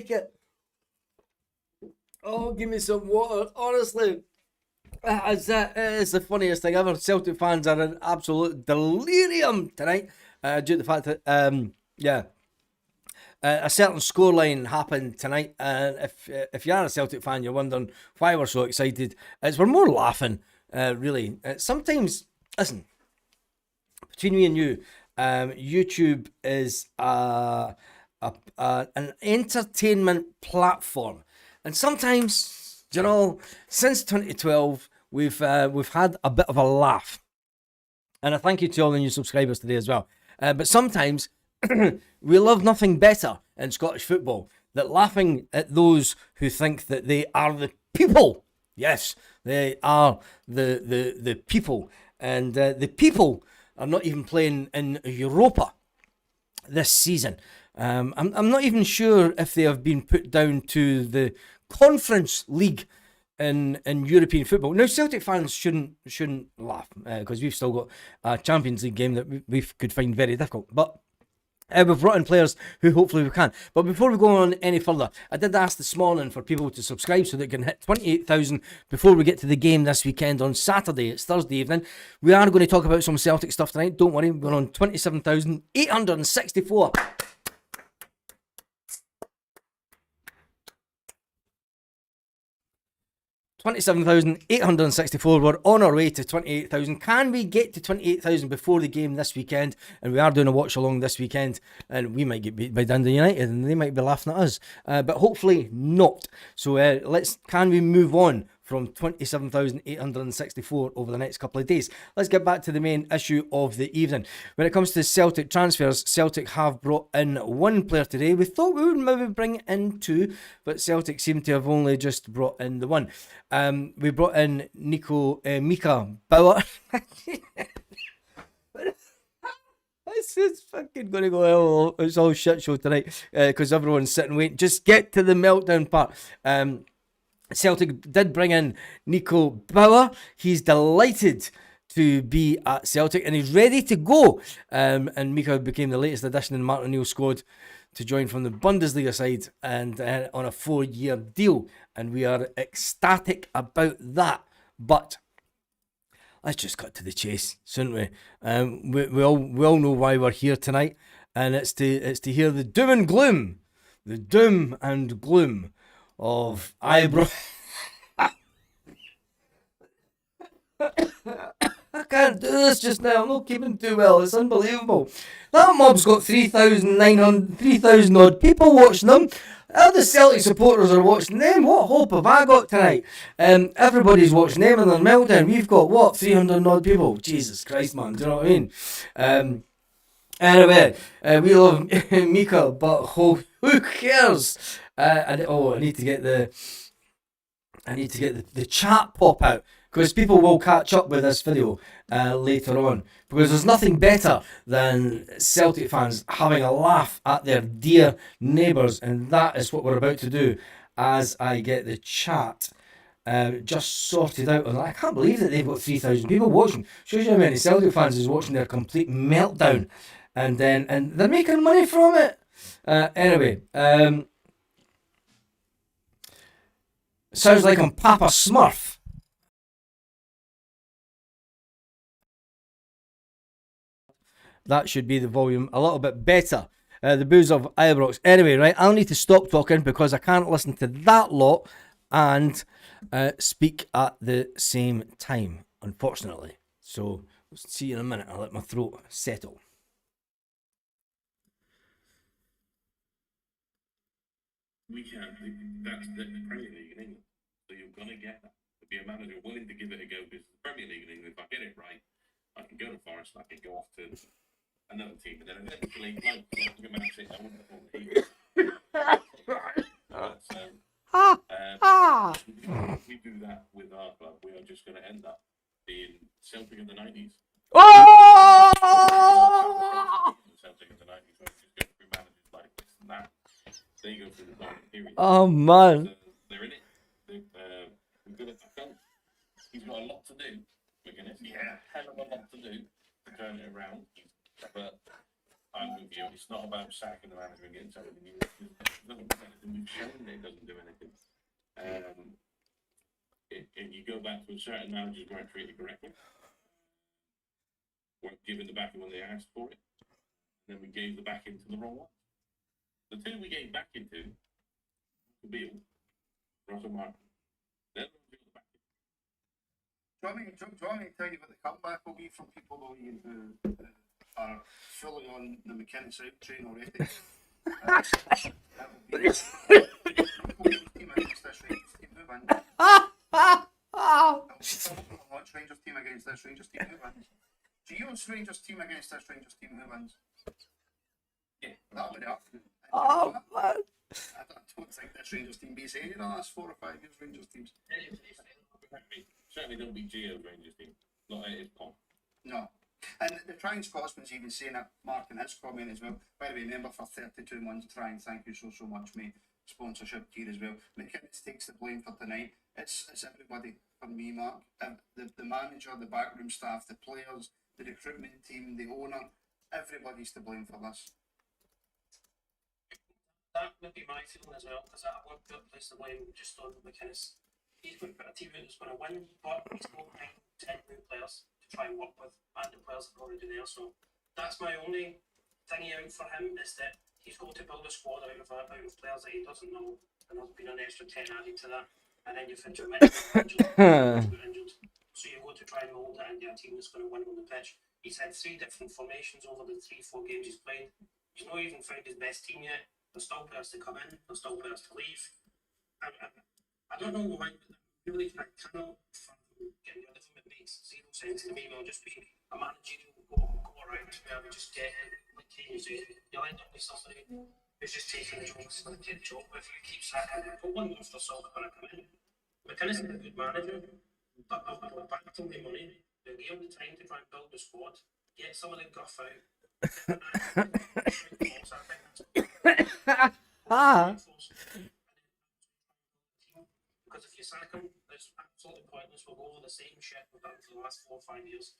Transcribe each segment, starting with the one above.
take it. Oh, give me some water. Honestly, it's the funniest thing ever. Celtic fans are in absolute delirium tonight due to the fact that, a certain scoreline happened tonight. And if you are a Celtic fan, you're wondering why we're so excited. We're more laughing, really. Sometimes, listen, between me and you, YouTube is an entertainment platform, and sometimes, you know, since 2012, we've had a bit of a laugh, and I thank you to all the new subscribers today as well. But sometimes we love nothing better in Scottish football than laughing at those who think that they are the people. Yes, they are the people, and the people are not even playing in Europa this season. I'm not even sure if they have been put down to the Conference League in European football. Now, Celtic fans shouldn't laugh because we've still got a Champions League game that we could find very difficult. But we've brought in players who hopefully we can. But before we go on any further, I did ask this morning for people to subscribe so they can hit 28,000 before we get to the game this weekend on Saturday. It's Thursday evening. We are going to talk about some Celtic stuff tonight. Don't worry, we're on 27,864. 27,864. We're on our way to 28,000. Can we get to 28,000 before the game this weekend? And we are doing a watch along this weekend, and we might get beat by Dundee United, and they might be laughing at us. But hopefully not. So can we move on from 27,864 over the next couple of days? Let's get back to the main issue of the evening. When it comes to Celtic transfers, Celtic have brought in one player today. We thought we would maybe bring in two, but Celtic seem to have only just brought in the one. We brought in Mika Bauer. It's fucking going to go, it's all shit show tonight because everyone's sitting waiting. Just get to the meltdown part. Celtic did bring in Nico Bauer. He's delighted to be at Celtic and he's ready to go. And Mika became the latest addition in Martin O'Neill's squad to join from the Bundesliga side and on a 4-year deal. And we are ecstatic about that. But let's just cut to the chase, shouldn't we? We all know why we're here tonight, and it's to hear the doom and gloom of Ibrox. I can't do this just now. I'm not keeping too well. It's unbelievable. That mob's got 3,000 odd people watching them. All the Celtic supporters are watching them. What hope have I got tonight? Everybody's watching them in their meltdown. We've got, 300 odd people? Jesus Christ, man. Do you know what I mean? Anyway, we love Mika, but who cares? I need to get the chat pop out, because people will catch up with this video later on, because there's nothing better than Celtic fans having a laugh at their dear neighbours, and that is what we're about to do as I get the chat just sorted out. And I can't believe that they've got 3,000 people watching. Shows you how many Celtic fans is watching their complete meltdown, and they're making money from it. Anyway, sounds like I'm Papa Smurf. That should be the volume a little bit better. The boos of Ibrox. Anyway, right, I'll need to stop talking because I can't listen to that lot and speak at the same time, unfortunately. So, we'll see you in a minute. I'll let my throat settle. We can't. That's the Premier League in England. So you're going to get that. To be a manager willing to give it a go, because the Premier League in England, if I get it right, I can go to Forest, I can go off to another team, and then eventually, like Man City, I wouldn't have we do that with our club, we are just going to end up being Celtic in the 90s. Oh! Celtic in the 90s, where we just go through managers like this and that. They go through the golden period. Oh, man. So they're in it. We're good at that. He's got a lot to do. We're going to see a hell of a lot to do to turn it around. But I'm with you. It's not about sacking the manager and getting something new. It doesn't do anything. We've shown that it doesn't do anything. And you go back to certain managers weren't treated correctly, weren't given the backing when they asked for it, and then we gave the backing to the wrong one. The two we gave backing to, Beale, Russell Martin, then we gave the backing. Do you want me to tell you what the comeback will be from people who are fully on the McKinnon train already? That will be team against this Rangers team, move in. Watch Rangers team against this Rangers team, who wins? Do you watch Rangers team against this Rangers team, who wins? Yeah, that'll be up. Oh, man. I don't think this Rangers team beats any of the last 4 or 5 years Rangers teams. Certainly don't beat Gio's Rangers team. Not at his pomp. No. And the Trying Scotsman's even saying that, Mark, in his comment as well. By the way, remember for 32 months, Trying, thank you so much, mate. Sponsorship here as well. McKinnon takes the blame for tonight. It's everybody for me, Mark. The manager, the backroom staff, the players, the recruitment team, the owner, everybody's to blame for this. That would be my feeling as well, because I won't place the blame just on McInnes. He's going to put a team out that's going to win, but he's going to have 10 new players to try and work with, and the players are already there. So that's my only thing out for him, is that he's got to build a squad out of players that he doesn't know, and there's been an extra 10 added to that, and then you've intermittent injured. So you've got to try and mould it into a team that's going to win on the pitch. He's had 3 different formations over the 3-4 games he's played. He's not even found his best team yet. There's still players to come in, there's still players to leave. I don't know why, but really I cannot get rid of him. It makes zero sense to me. It'll just be a managerial go around where we just get it, like you say, you'll end up with somebody who's just taking the job, it's going to take the job. But if you keep sacking, no one knows for Celtic going to come in. McInnes is a good manager, but I'll back to the money. They'll give him the time to try and build the squad, get some of the guff out. Because if you sack him, it's absolutely pointless. We'll go over the same shit we've done for the last 4 or 5 years.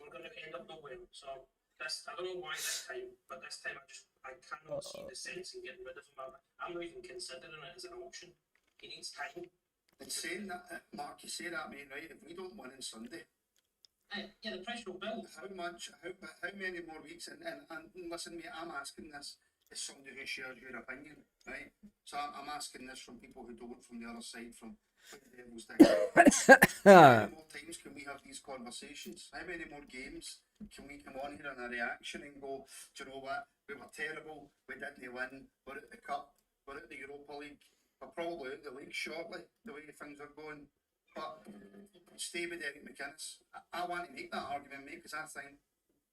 We're going to end up nowhere. So I don't know why this time, but this time I cannot see the sense in getting rid of him. I'm not even considering it as an option. He needs time. And saying that, Mark, you say that, mate, right? If we don't win on Sunday, yeah, the pressure will build. How many more weeks? And listen, mate, I'm asking this as somebody who shares your opinion, right? So I'm asking this from people who don't, from the other side, from the devil's How many more times can we have these conversations? How many more games can we come on here in a reaction and go, do you know what? We were terrible, we didn't win, we're at the Cup, we're at the Europa League, we're probably out the league shortly, the way things are going. But stay with Eric McInnes. I want to make that argument, mate, because I think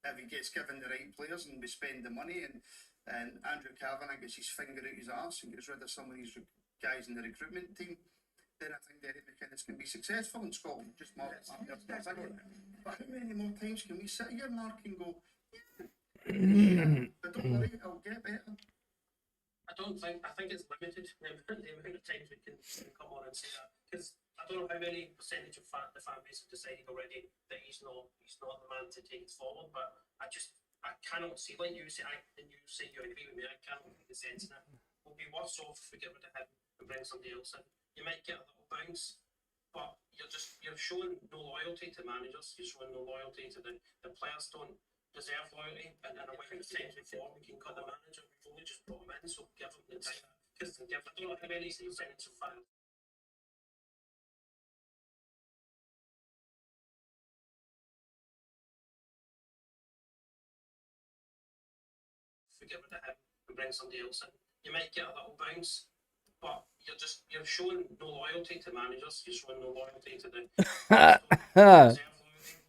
if he gets given the right players and we spend the money and Andrew Kavanagh gets his finger out his arse and gets rid of some of these guys in the recruitment team, then I think Eric McInnes can be successful in Scotland. Just Mark. But how many more times can we sit here, Mark, and go, but don't worry, it'll get better? I think it's limited, the amount of times we can come on and say that, because I don't know how many percentage of the fan base have decided already that he's not the man to take it forward, but I cannot see, like you say, you agree with me, I cannot see the sense in it. We'll be worse off if we get rid of him and bring somebody else in. You might get a little bounce, but you're showing no loyalty to managers, you're showing no loyalty to the players don't deserve loyalty, and then a way of times before we can cut the manager, we've only just brought him in, so give him the time. Because I don't know how many he's signed so far. If we get rid of him and bring somebody else in, you might get a little bounce, but you're showing no loyalty to managers, you're showing no loyalty to the deserve loyalty,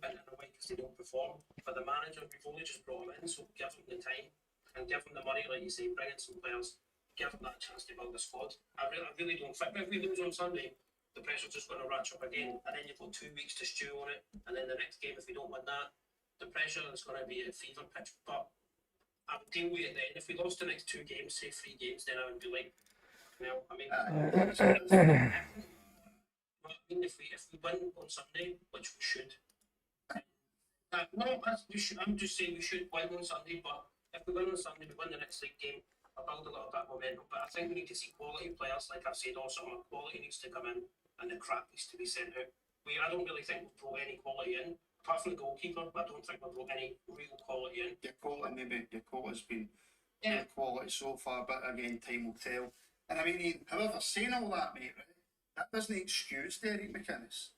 and in a way because they don't perform. For the manager, we've only just brought him in, so give him the time and give him the money, like you say, bring in some players, give him that chance to build a squad. I really don't think, if we lose on Sunday, the pressure's just going to ratchet up again, and then you've got 2 weeks to stew on it, and then the next game, if we don't win that, the pressure is going to be at fever pitch. But I would deal with it then. If we lost the next 2 games, say 3 games, then I would be like, no, I mean, if we win on Sunday, which we should, I'm just saying we should win on Sunday, but if we win on Sunday, we win the next league game, I'll build a little bit of momentum. But I think we need to see quality players, like I've said also, quality needs to come in and the crap needs to be sent out. I don't really think we've brought any quality in, apart from the goalkeeper, but I don't think we've brought any real quality in. Your quality's been good quality so far, but again, time will tell. And I mean, however, saying all that, mate, right, that doesn't excuse Derek McInnes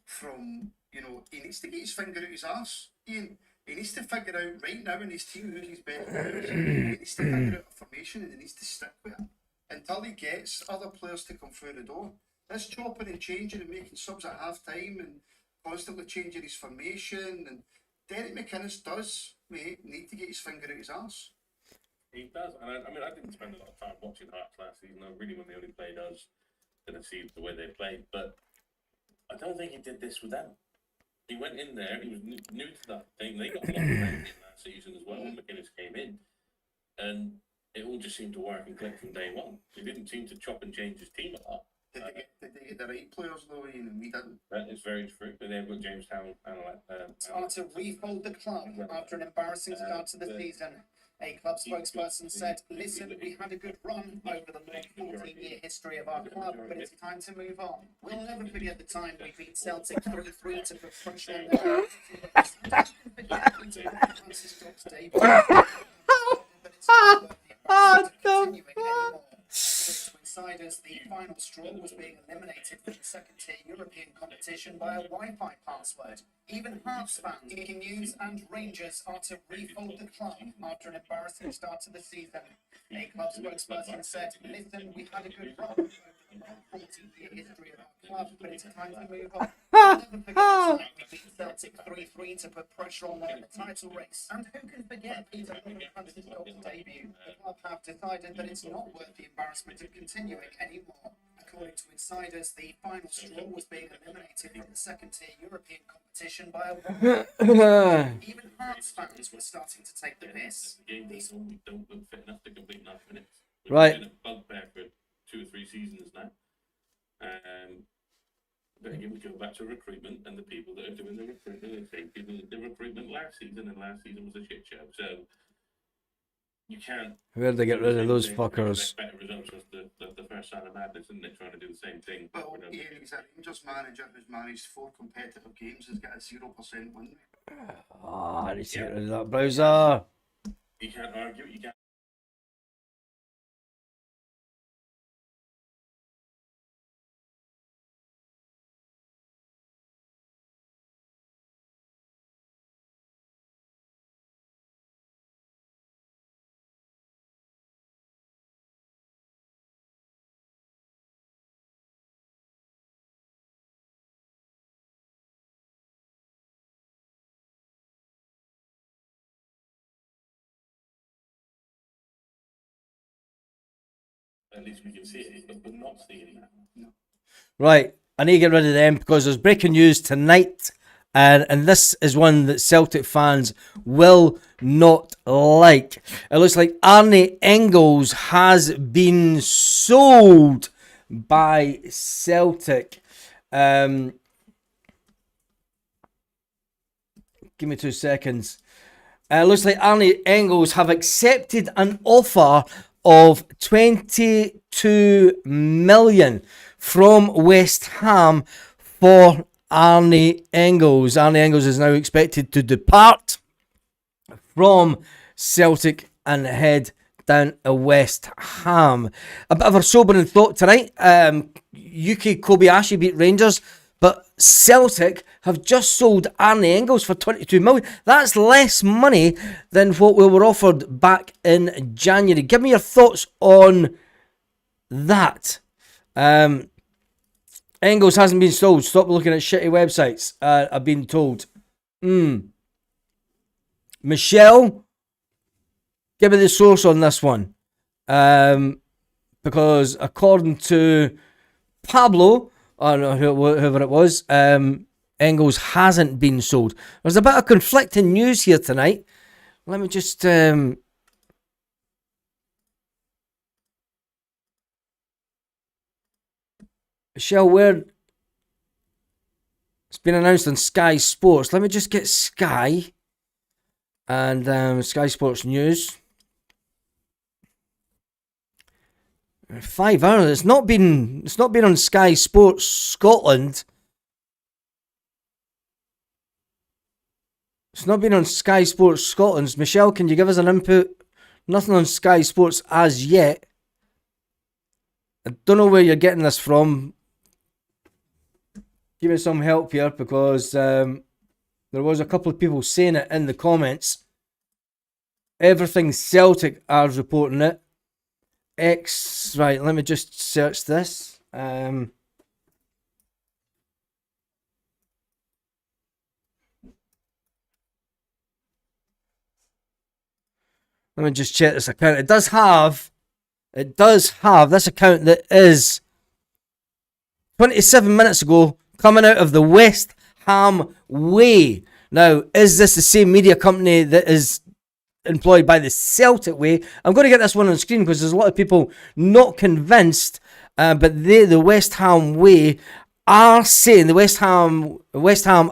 from, you know, he needs to get his finger out his arse, Ian. He needs to figure out right now in his team who his best players. He needs to figure out a formation and he needs to stick with it until he gets other players to come through the door. This chopping and changing and making subs at half time and constantly changing his formation, and Derek McInnes does, mate, need to get his finger out his arse. He does, and I mean, I didn't spend a lot of time watching Hearts last season. I really, when they only played us, didn't see the way they played. But I don't think he did this with them. He went in there. He was new to that team. They got a lot of players in that season as well when McInnes came in, and it all just seemed to work and click from day one. He didn't seem to chop and change his team a lot. Did they get the right players though, Ian, and we didn't? That is very true. But they've got Jamestown and To refold the club after an embarrassing start to the season. A club spokesperson said, "Listen, we had a good run over the long 14-year history of our club, but it's time to move on. We'll never forget the time we beat Celtic 3-3 to put pressure on the Insiders, the final straw was being eliminated from the second-tier European competition by a Wi-Fi password. Even Hearts fans, Breaking News and Rangers are to refold the club after an embarrassing start to the season. A club spokesperson said, "Listen, we had a good run over the long 14-year history of our club, but it's time to move on. Never forget the time we beat Celtic 3-3 to put pressure on them in the title race. And who can forget Peter Francis Dobbs' debut? The club have decided that it's not worth the embarrassment of continuing anymore." According to insiders, the final straw was being eliminated from the second-tier European competition by a even Hearts fans were starting to take the piss. The games don't look fit enough to complete 90 minutes. Right. It's been a bugbear for 2 or 3 seasons now. But again, we go back to recruitment and the people that are doing the recruitment. The same people that did the recruitment last season, and last season was a shit show. So you can't. Where'd they get rid of those fuckers? Better results as the first sign of madness, isn't it? Trying to do the same thing. Well, Ian, he's a Rangers manager who's managed 4 competitive games, has got a 0% win rate. I need to get rid of that browser. You can't argue. You can't. At least we can see it, but we're not seeing that. No. Right, I need to get rid of them because there's breaking news tonight, and this is one that Celtic fans will not like. It looks like Arne Engels has been sold by Celtic. Give me 2 seconds. Looks like Arne Engels have accepted an offer of 22 million from West Ham for Arne Engels. Arne Engels is now expected to depart from Celtic and head down to West Ham. A bit of a sobering thought tonight. UK Kobayashi beat Rangers, but Celtic have just sold Arne Engels for 22 million. That's less money than what we were offered back in January. Give me your thoughts on that. Engels hasn't been sold. Stop looking at shitty websites. I've been told. Michelle, give me the source on this one. Because according to Pablo, I don't know whoever it was, Engels hasn't been sold. There's a bit of conflicting news here tonight. Let me just Michelle, where it's been announced on Sky Sports. Let me just get Sky. And Sky Sports News. 5 hours. It's not been on Sky Sports Scotland. It's not been on Sky Sports Scotland. Michelle, can you give us an input? Nothing on Sky Sports as yet. I don't know where you're getting this from. Give me some help here, because there was a couple of people saying it in the comments. Everything Celtic are reporting it. Right, let me just search this. Let me just check this account. It does have this account that is 27 minutes ago, coming out of the West Ham Way. Now, is this the same media company that is employed by the Celtic Way? I'm going to get this one on screen because there's a lot of people not convinced, but the West Ham Way are saying the West Ham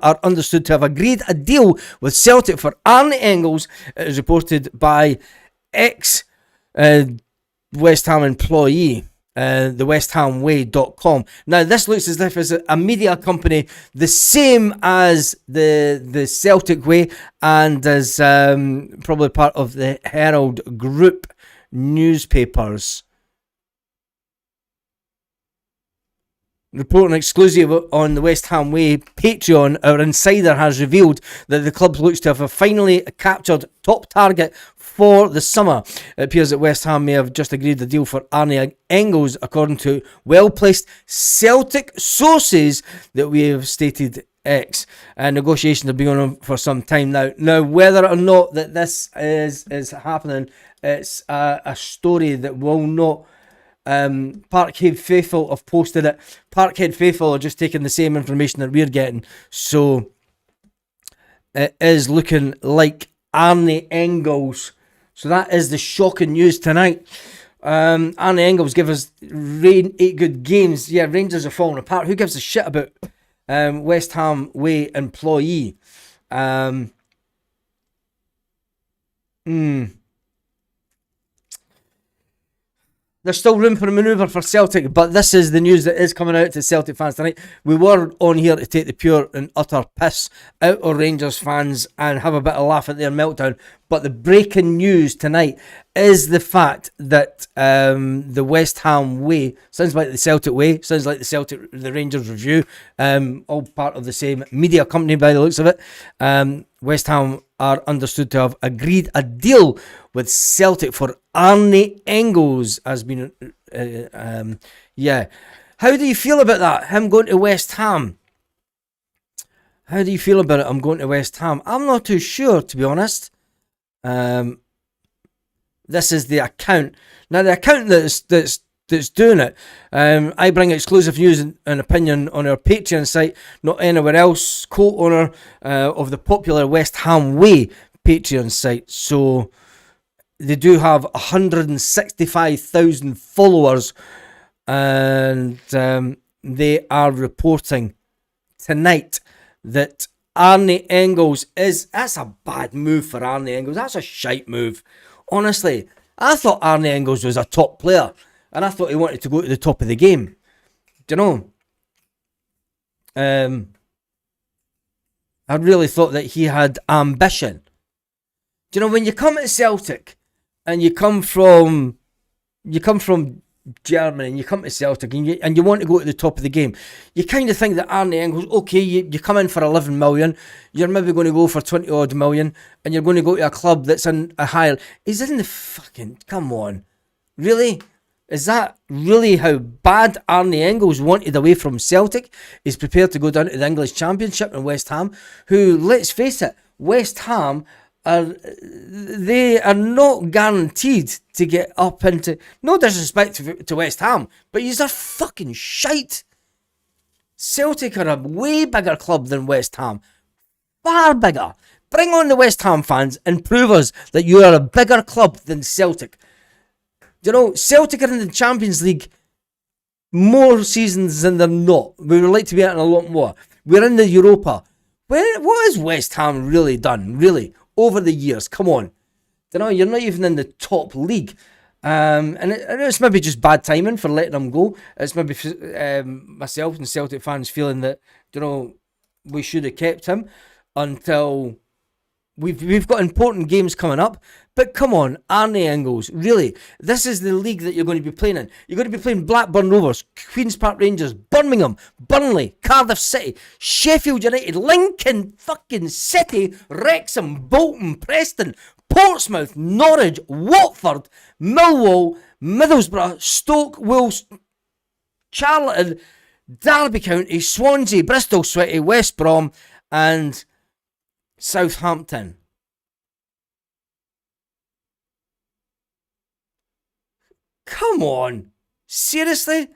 are understood to have agreed a deal with Celtic for Arne Engels. It is reported by ex West Ham employee, the westhamway.com. Now, this looks as if it's a media company the same as the Celtic Way, and is probably part of the Herald Group newspapers. Reporting exclusive on the West Ham Way Patreon, our insider has revealed that the club looks to have finally captured top target for the summer. It appears that West Ham may have just agreed the deal for Arne Engels, according to well-placed Celtic sources that we have stated X. Negotiations have been going on for some time now. Now, whether or not that this is happening, it's a story that will not... Parkhead Faithful have posted it. Parkhead Faithful are just taking the same information that we're getting, so it is looking like Arne Engels. So that is the shocking news tonight. Arne Engels give us 8 good games. Yeah, Rangers are falling apart. Who gives a shit about West Ham Way employee? There's still room for a manoeuvre for Celtic, but this is the news that is coming out to Celtic fans tonight. We were on here to take the pure and utter piss out of Rangers fans and have a bit of laugh at their meltdown, but the breaking news tonight is the fact that the West Ham Way, sounds like the Celtic Way, sounds like the Rangers Review, all part of the same media company by the looks of it. West Ham are understood to have agreed a deal with Celtic for Arne Engels. Has been, yeah. How do you feel about that? Him going to West Ham? How do you feel about it? I'm going to West Ham. I'm not too sure, to be honest. This is the account. Now, the account that's doing it. I bring exclusive news and opinion on our Patreon site, not anywhere else. Co-owner of the popular West Ham Way Patreon site. So they do have 165,000 followers, and they are reporting tonight that Arne Engels that's a bad move for Arne Engels. That's a shite move. Honestly, I thought Arne Engels was a top player, and I thought he wanted to go to the top of the game. Do you know? I really thought that he had ambition. Do you know, when you come to Celtic and you come from Germany and you come to Celtic and you want to go to the top of the game, you kind of think that Arne Engels, okay, you come in for 11 million, you're maybe going to go for 20 odd million, and you're going to go to a club that's in a higher... He's in the fucking... Come on. Really? Is that really how bad Arne Engels wanted away from Celtic? He's prepared to go down to the English Championship in West Ham, who, let's face it, West Ham they are not guaranteed to get up into... No disrespect to West Ham, but yous are fucking shite. Celtic are a way bigger club than West Ham. Far bigger. Bring on the West Ham fans and prove us that you are a bigger club than Celtic. You know, Celtic are in the Champions League more seasons than they're not. We would like to be in a lot more. We're in the Europa. What has West Ham really done? Really? over the years. Come on. You know, you're not even in the top league. And it's maybe just bad timing for letting him go. It's maybe myself and Celtic fans feeling that, you know, we should have kept him until we've got important games coming up. But come on, Arne Engels, really, this is the league that you're going to be playing in. You're going to be playing Blackburn Rovers, Queen's Park Rangers, Birmingham, Burnley, Cardiff City, Sheffield United, Lincoln fucking City, Wrexham, Bolton, Preston, Portsmouth, Norwich, Watford, Millwall, Middlesbrough, Stoke, Wolves, Charlton, Derby County, Swansea, Bristol City, West Brom, and Southampton. Come on. Seriously?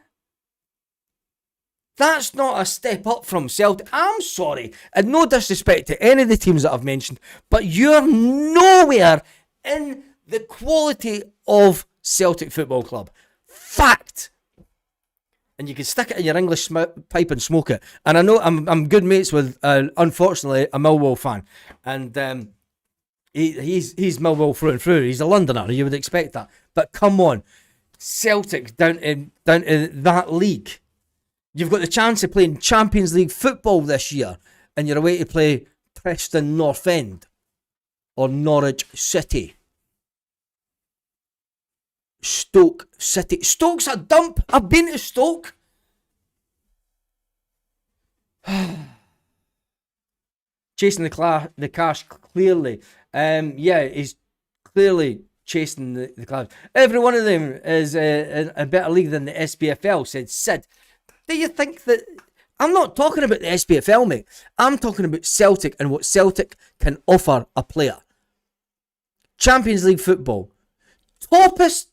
That's not a step up from Celtic. I'm sorry, and no disrespect to any of the teams that I've mentioned, but you're nowhere in the quality of Celtic Football Club. Fact. And you can stick it in your English pipe and smoke it. And I know I'm good mates with, unfortunately, a Millwall fan. And he's Millwall through and through. He's a Londoner. You would expect that. But come on. Celtic down in that league. You've got the chance of playing Champions League football this year, and you're away to play Preston North End or Norwich City. Stoke City. Stoke's a dump. I've been to Stoke. Chasing the cash, clearly. He's clearly chasing the clouds. Every one of them is in a better league than the SPFL, said Sid. Do you think that... I'm not talking about the SPFL, mate. I'm talking about Celtic and what Celtic can offer a player. Champions League football. Toppest,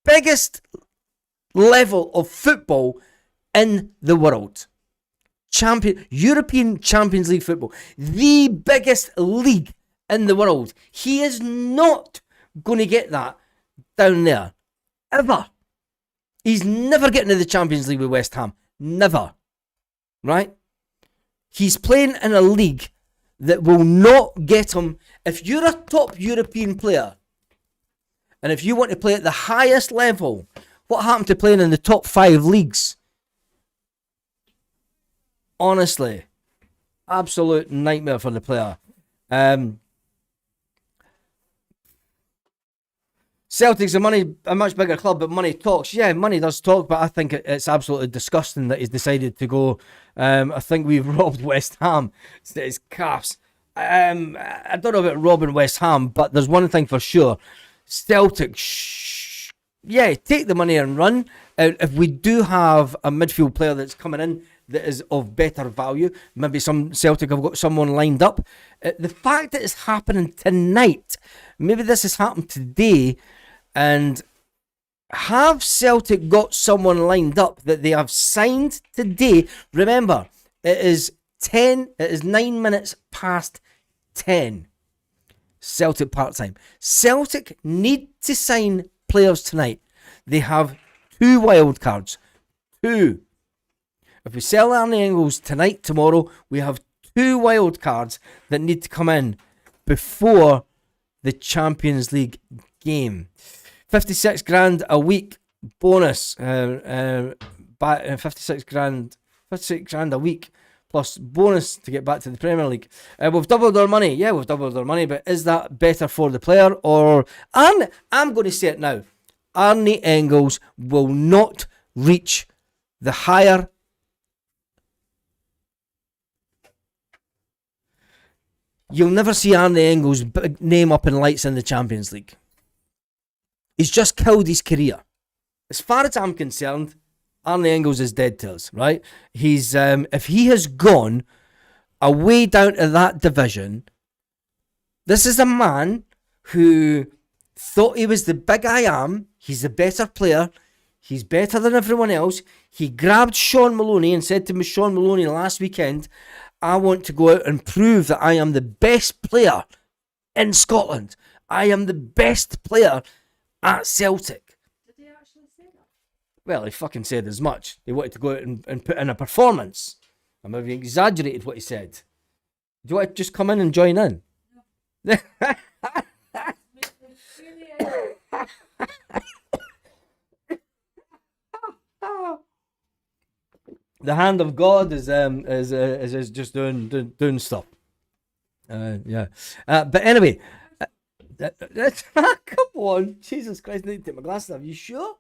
biggest level of football in the world. European Champions League football. The biggest league in the world. He is not going to get that down there. Ever. He's never getting to the Champions League with West Ham. Never. Right? He's playing in a league that will not get him. If you're a top European player, and if you want to play at the highest level, what happened to playing in the top 5 leagues? Honestly, absolute nightmare for the player. Celtic's a much bigger club, but money talks. Yeah, money does talk, but I think it's absolutely disgusting that he's decided to go. I think we've robbed West Ham. It's calves. I don't know about robbing West Ham, but there's one thing for sure. Celtic, take the money and run. If we do have a midfield player that's coming in that is of better value, maybe some Celtic have got someone lined up. The fact that it's happening tonight, maybe this has happened today, and have Celtic got someone lined up that they have signed today? Remember, it is 9 minutes past 10. Celtic part-time. Celtic need to sign players tonight. They have 2 wild cards. 2. If we sell Arne Engels tonight, tomorrow, we have 2 wild cards that need to come in before the Champions League game. 56 grand a week bonus. 56 grand a week plus bonus to get back to the Premier League. We've doubled our money. Yeah, we've doubled our money, but is that better for the player? Or I'm going to say it now. Arne Engels will not reach the higher. You'll never see Arne Engels' big name up in lights in the Champions League. He's just killed his career. As far as I'm concerned, Arne Engels is dead to us, right? He's if he has gone away down to that division, this is a man who thought he was the big I am. He's the better player. He's better than everyone else. He grabbed Sean Maloney and said to Sean Maloney last weekend, I want to go out and prove that I am the best player in Scotland. I am the best player at Celtic. Did he actually say that? Well, he fucking said as much. He wanted to go out and put in a performance. I maybe exaggerated what he said. Do you want to just come in and join in? The hand of God is just doing stuff. Yeah. But anyway, come on, Jesus Christ! I need to take my glasses off. You sure?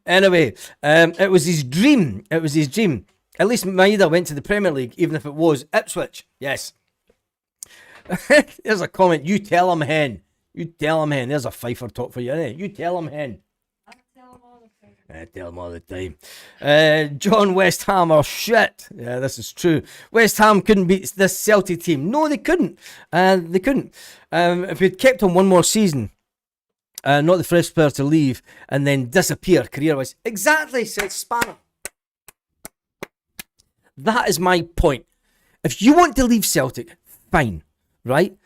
Anyway, it was his dream. It was his dream. At least Maida went to the Premier League, even if it was Ipswich. Yes. There's a comment. You tell him, hen. You tell him, hen. There's a Pfeiffer talk for you, innit? You tell him, hen. I tell him all the time. John, West Ham are shit. Yeah, this is true. West Ham couldn't beat this Celtic team. No, they couldn't. They couldn't. If we'd kept on one more season, not the first player to leave and then disappear career-wise. Exactly, said Spanner. That is my point. If you want to leave Celtic, fine, right?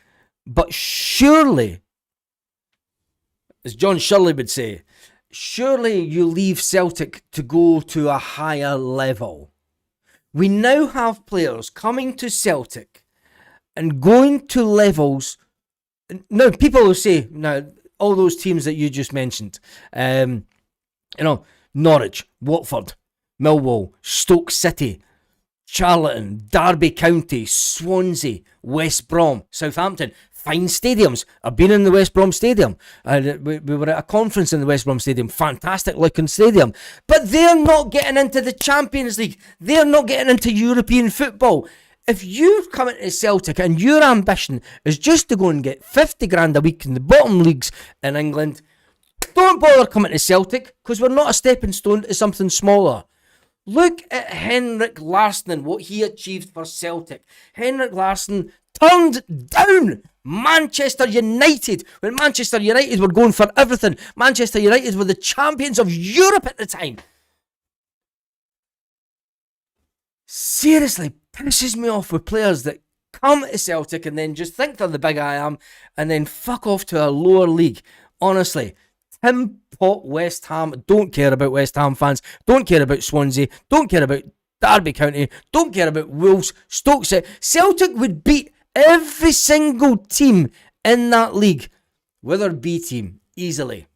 But surely, as John Shirley would say, surely you leave Celtic to go to a higher level. We now have players coming to Celtic and going to levels. Now, people will say, now, all those teams that you just mentioned, Norwich, Watford, Millwall, Stoke City, Charlton, Derby County, Swansea, West Brom, Southampton, fine stadiums. I've been in the West Brom Stadium. We were at a conference in the West Brom Stadium. Fantastic looking stadium. But they're not getting into the Champions League. They're not getting into European football. If you come into Celtic and your ambition is just to go and get 50 grand a week in the bottom leagues in England, don't bother coming to Celtic, because we're not a stepping stone to something smaller. Look at Henrik Larsson and what he achieved for Celtic. Henrik Larsson turned down Manchester United when Manchester United were going for everything. Manchester United were the champions of Europe at the time. Seriously, pisses me off with players that come to Celtic and then just think they're the big I am and then fuck off to a lower league. Honestly, Tim Pot West Ham, don't care about West Ham fans, don't care about Swansea, don't care about Derby County, don't care about Wolves, Stoke City. Celtic would beat every single team in that league with their B team, easily.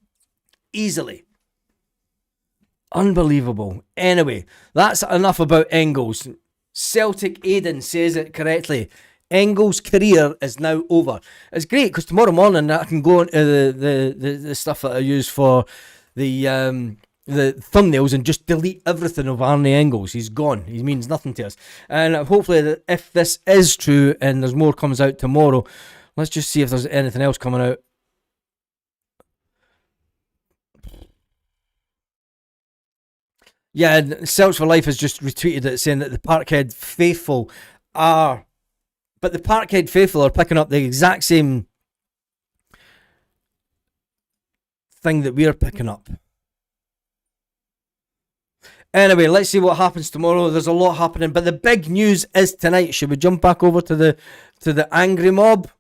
Unbelievable. Anyway, that's enough about Engels. Celtic Aiden says it correctly. Engels' career is now over. It's great because tomorrow morning I can go into the stuff that I use for the thumbnails and just delete everything of Arne Engels. He's gone. He means nothing to us. And hopefully, if this is true and there's more comes out tomorrow, let's just see if there's anything else coming out. Yeah, Celts for Life has just retweeted it saying that the Parkhead faithful are... But the Parkhead faithful are picking up the exact same thing that we're picking up. Anyway, let's see what happens tomorrow. There's a lot happening, but the big news is tonight. Should we jump back over to the angry mob?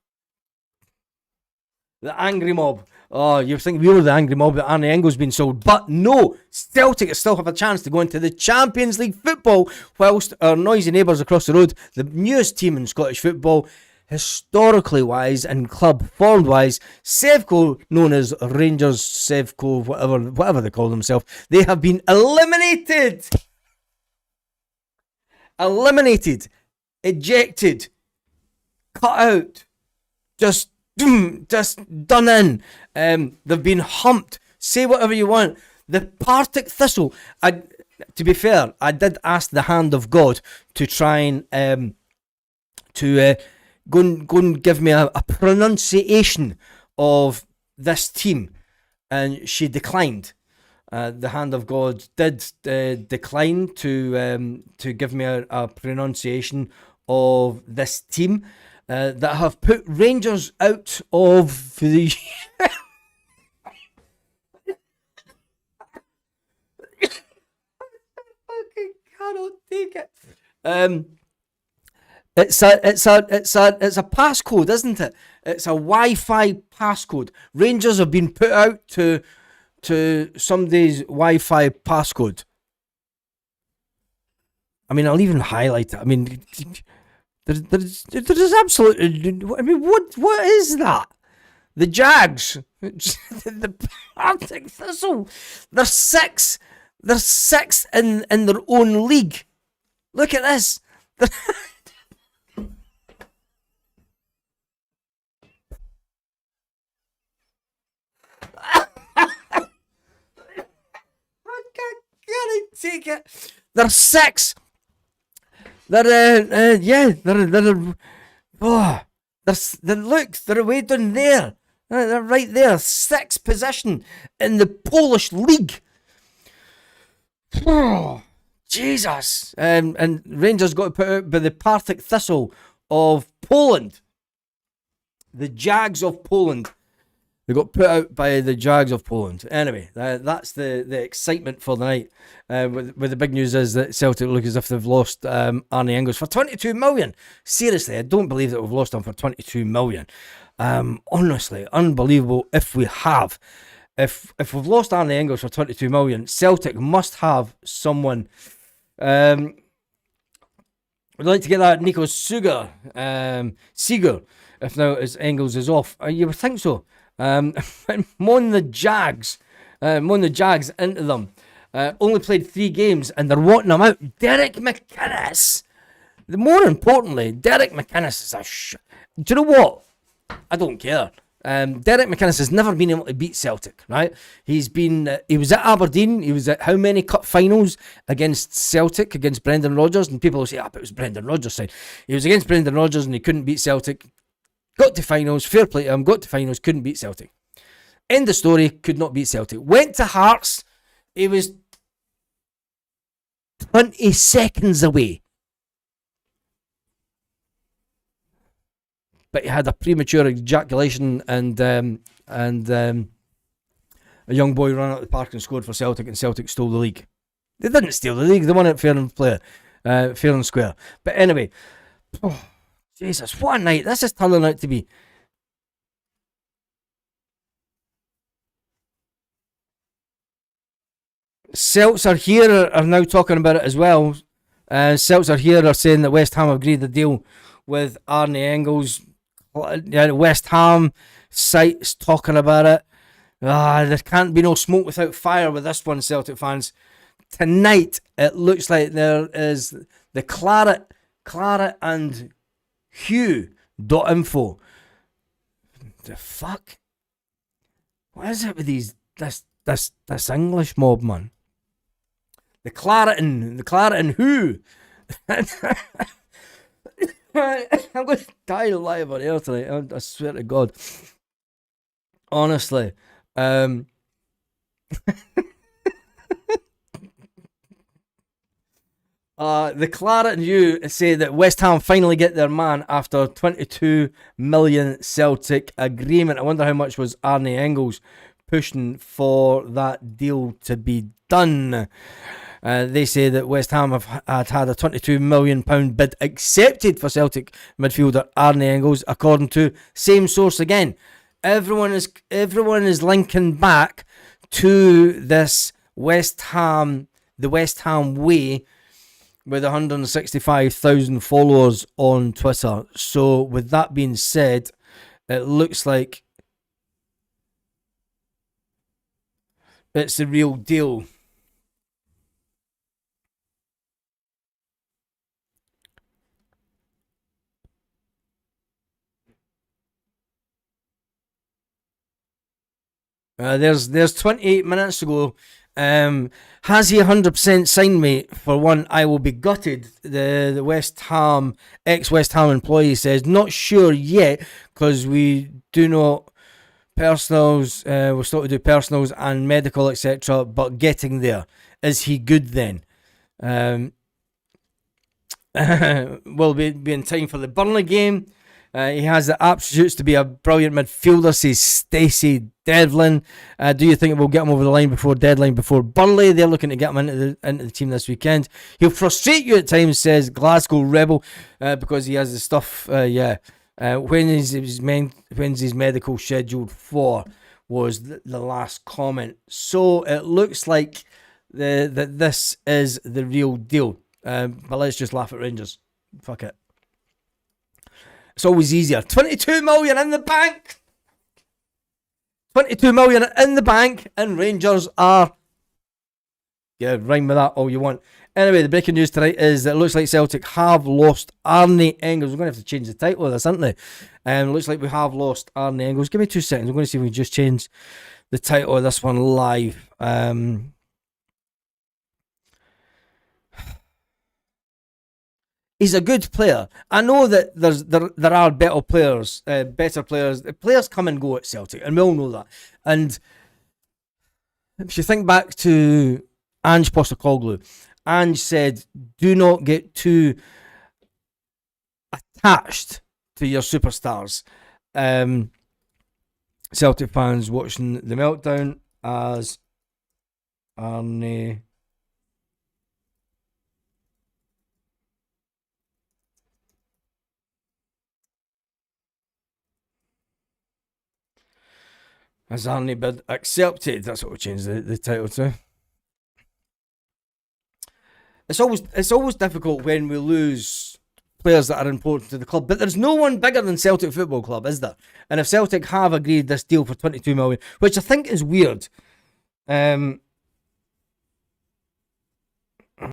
The angry mob. Oh, you're thinking we were the angry mob that Arne Engels been sold. But no, Celtic still have a chance to go into the Champions League football, whilst our noisy neighbours across the road, the newest team in Scottish football, historically wise and club forward wise, Sevco, known as Rangers, Sevco, whatever they call themselves, they have been eliminated. Ejected, cut out, just done in. They've been humped. Say whatever you want. The Partick Thistle. To be fair, I did ask the hand of God to try and go and give me a pronunciation of this team, and she declined. The hand of God did decline to give me a pronunciation of this team. That have put Rangers out of the... I fucking cannot take it. It's a passcode, isn't it? It's a Wi-Fi passcode. Rangers have been put out to somebody's Wi-Fi passcode. I mean, I'll even highlight it. I mean... There's absolutely. I mean, what is that? The Jags, the Arctic Thistle. They're six. They're sixth in their own league. Look at this. I can't take it. They're six. They're look, they're way down there. They're right there, sixth position in the Polish league. Oh, Jesus. And Rangers got put out by the Partick Thistle of Poland. The Jags of Poland. They got put out by the Jags of Poland. Anyway, that's the excitement for the night. With the big news is that Celtic look as if they've lost Arne Engels for 22 million. Seriously, I don't believe that we've lost him for 22 million. Honestly, unbelievable if we have. If we've lost Arne Engels for 22 million, Celtic must have someone. We'd like to get that Nico Seeger, if now as Engels is off. You would think so. Moan the Jags into them. Only played 3 games and they're wanting him out. Derek McInnes. More importantly, Derek McInnes is do you know what? I don't care. Derek McInnes has never been able to beat Celtic, right? He was at Aberdeen. He was at how many cup finals against Celtic, against Brendan Rodgers? And people will say, but it was Brendan Rodgers' side. He was against Brendan Rodgers and he couldn't beat Celtic. Got to finals, fair play to him, got to finals, couldn't beat Celtic. End of story, could not beat Celtic. Went to Hearts, he was 20 seconds away. But he had a premature ejaculation and a young boy ran out of the park and scored for Celtic, and Celtic stole the league. They didn't steal the league, they won it fair and square. But anyway, Jesus, what a night. This is turning out to be. Celts are here are now talking about it as well. Celts are here are saying that West Ham agreed the deal with Arne Engels. West Ham sites talking about it. There can't be no smoke without fire with this one, Celtic fans. Tonight, it looks like there is the Claret and Hugh.info. The fuck? What is it with this English mob, man? The Claret and Hugh. I'm going to die live on air tonight. I swear to God. Honestly. The Claret and you say that West Ham finally get their man after 22 million Celtic agreement. I wonder how much was Arne Engels pushing for that deal to be done. They say that West Ham have had a £22 million bid accepted for Celtic midfielder Arne Engels, according to same source again. Everyone is linking back to this the West Ham way, with 165,000 followers on Twitter. So with that being said, it looks like it's the real deal. There's 28 minutes to go. Has he 100% signed me? For one, I will be gutted. The West Ham, ex-West Ham employee says, not sure yet, because we do not personals, we're still to do personals and medical, etc., but getting there. Is he good then? Will be in time for the Burnley game. He has the attributes to be a brilliant midfielder, says Stacey Devlin. Do you think it will get him over the line before deadline, before Burnley? They're looking to get him into the team this weekend. He'll frustrate you at times, says Glasgow Rebel, because he has the stuff. When's his medical scheduled for? Was the last comment. So it looks like that this is the real deal. But let's just laugh at Rangers. Fuck it. It's always easier. 22 million in the bank. 22 million in the bank, and Rangers are. Yeah, rhyme with that all you want. Anyway, the breaking news tonight is that it looks like Celtic have lost Arne Engels. We're going to have to change the title of this, aren't they? It looks like we have lost Arne Engels. Give me 2 seconds. I'm going to see if we can just change the title of this one live. He's a good player. I know that there are better players. Players come and go at Celtic, and we all know that. And if you think back to Ange Postecoglou, Ange said, do not get too attached to your superstars. Celtic fans watching the meltdown as Arne bid accepted. That's what we changed the title to. It's always difficult when we lose players that are important to the club, but there's no one bigger than Celtic Football Club, is there? And if Celtic have agreed this deal for 22 million, which I think is weird,